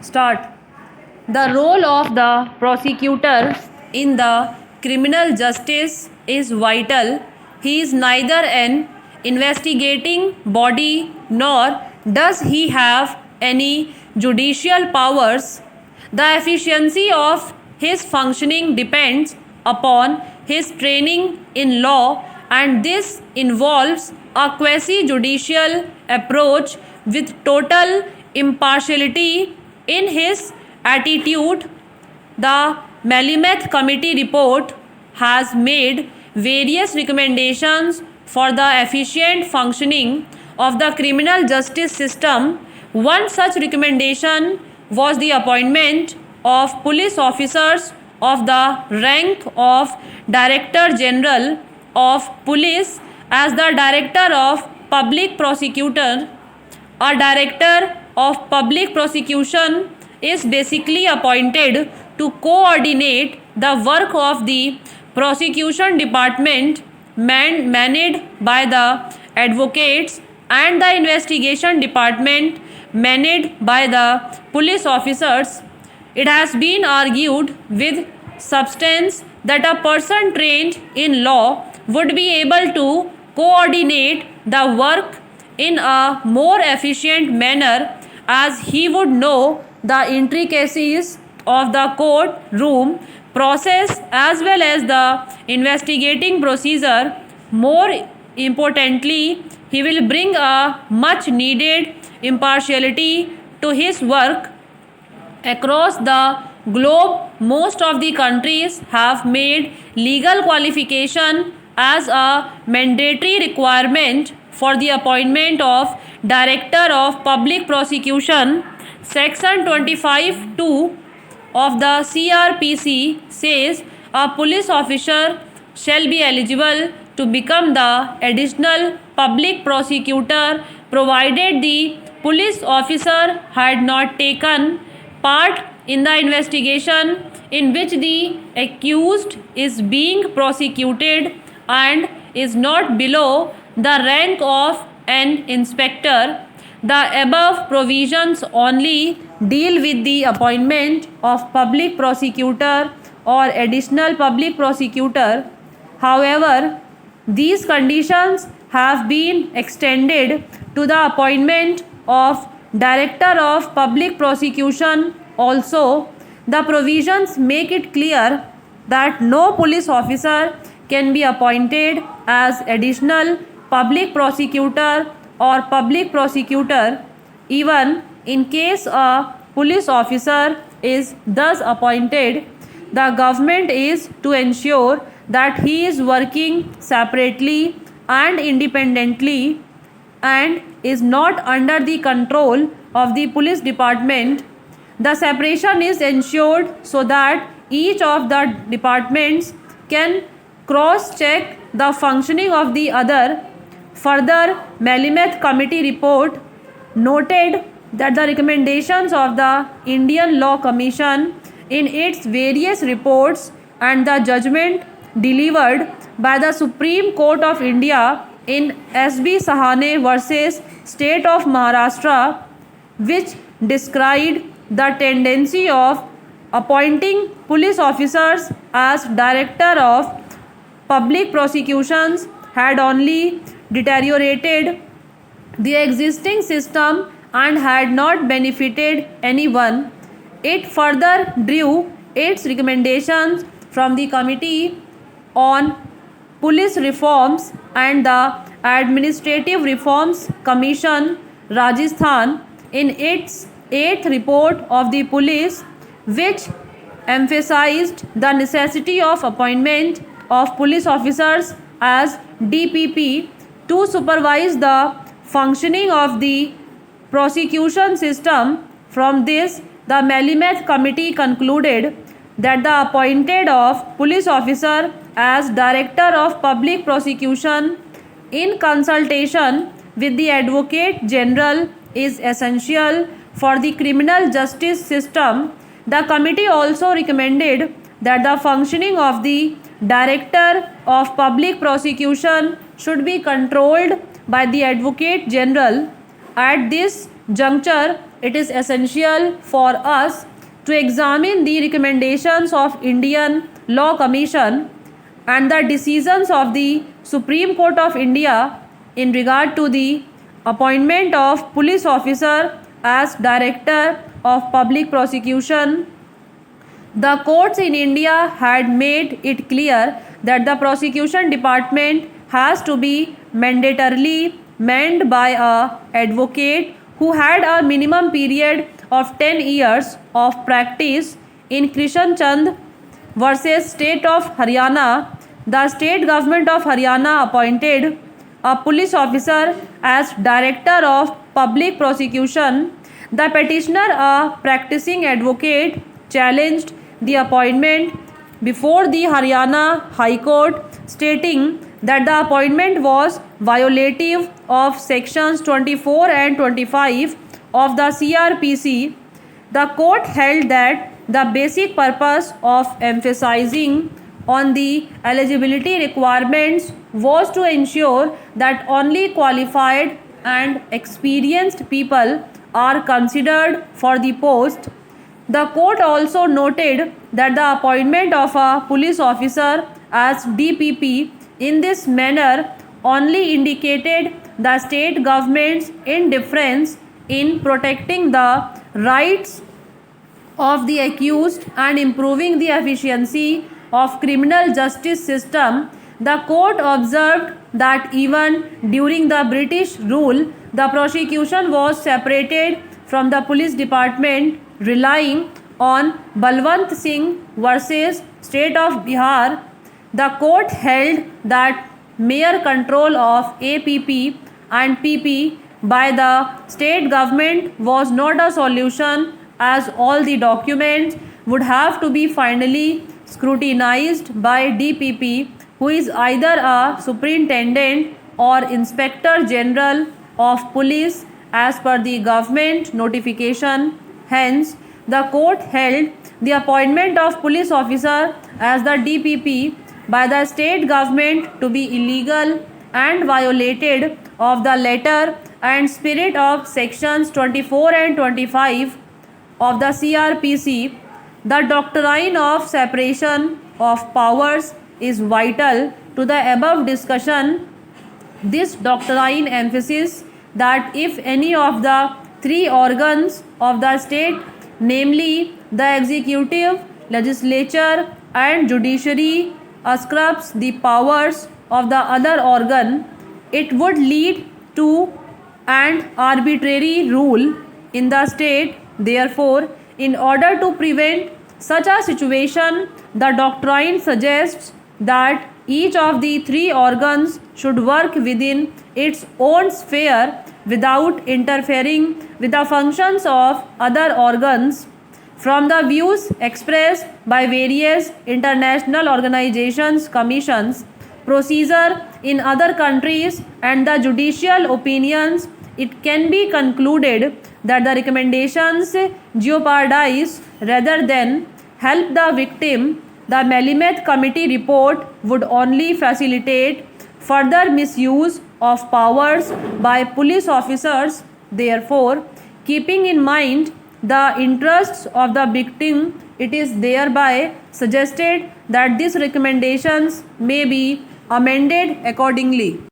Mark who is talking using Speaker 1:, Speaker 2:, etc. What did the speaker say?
Speaker 1: Start. The role of the prosecutor in the criminal justice is vital. He is neither an investigating body nor does he have any judicial powers. The efficiency of his functioning depends upon his training in law, and this involves a quasi judicial approach with total impartiality in his attitude. The Malameth Committee report has made various recommendations for the efficient functioning of the criminal justice system. One such recommendation was the appointment of police officers of the rank of Director General of Police as the Director of Public Prosecutor. A Director of Public Prosecution is basically appointed to coordinate the work of the prosecution department managed by the advocates and the investigation department managed by the police officers. It has been argued with substance that a person trained in law would be able to coordinate the work in a more efficient manner, as he would know the intricacies of the courtroom process as well as the investigating procedure. More importantly, he will bring a much needed impartiality to his work. Across the globe, most of the countries have made legal qualification as a mandatory requirement for the appointment of Director of Public Prosecution. Section 25(2) of the CRPC says a police officer shall be eligible to become the additional public prosecutor provided the police officer had not taken part in the investigation in which the accused is being prosecuted and is not below the rank of an inspector. The above provisions only deal with the appointment of public prosecutor or additional public prosecutor. However, these conditions have been extended to the appointment of Director of Public Prosecution also. The provisions make it clear that no police officer can be appointed as additional public prosecutor or public prosecutor even in case a police officer is thus appointed. The government is to ensure that he is working separately and independently and is not under the control of the police department. The separation is ensured so that each of the departments can cross check the functioning of the other. Further, Malameth Committee report noted that the recommendations of the Indian Law Commission in its various reports and the judgment delivered by the Supreme Court of India in S.B. Sahane versus State of Maharashtra, which described the tendency of appointing police officers as Director of Public Prosecutions, had only deteriorated the existing system and had not benefited anyone. It further drew its recommendations from the Committee on Police Reforms and the Administrative Reforms Commission, Rajasthan, in its 8th report of the police, which emphasized the necessity of appointment of police officers as DPP to supervise the functioning of the prosecution system. From this, the Malameth Committee concluded that the appointed of police officer as Director of Public Prosecution in consultation with the Advocate General is essential for the criminal justice system. The committee also recommended that the functioning of the Director of Public Prosecution should be controlled by the Advocate General. At this juncture, it is essential for us to examine the recommendations of Indian Law Commission and the decisions of the Supreme Court of India in regard to the appointment of police officer as Director of Public Prosecution. The courts in India had made it clear that the prosecution department has to be mandatorily manned by a advocate who had a minimum period of 10 years of practice. In Krishan Chand versus State of Haryana, the state government of Haryana appointed a police officer as Director of Public Prosecution. The petitioner, a practicing advocate, challenged the appointment before the Haryana High Court, stating that the appointment was violative of sections 24 and 25 of the CRPC. The court held that the basic purpose of emphasizing on the eligibility requirements was to ensure that only qualified and experienced people are considered for the post. The court also noted that the appointment of a police officer as DPP in this manner only indicated the state government's indifference in protecting the rights of the accused and improving the efficiency of criminal justice system. The court observed that even during the British rule, the prosecution was separated from the police department, relying on Balwant Singh versus State of Bihar. The court held that mere control of APP and PP by the state government was not a solution, as all the documents would have to be finally scrutinized by DPP, who is either a superintendent or inspector general of police as per the government notification. Hence, the court held the appointment of police officer as the DPP by the state government to be illegal and violated of the letter and spirit of sections 24 and 25 of the CRPC. The doctrine of separation of powers is vital to the above discussion. This doctrine emphasizes that if any of the three organs of the state, namely the executive, legislature and judiciary, usurps the powers of the other organ, it would lead to an arbitrary rule in the state. Therefore, in order to prevent such a situation, the doctrine suggests that each of the three organs should work within its own sphere without interfering with the functions of other organs. From the views expressed by various international organizations, commissions, procedure in other countries and the judicial opinions, it can be concluded that the recommendations jeopardize rather than help the victim. The Melamed Committee report would only facilitate further misuse of powers by police officers. Therefore, keeping in mind the interests of the victim, it is thereby suggested that these recommendations may be amended accordingly.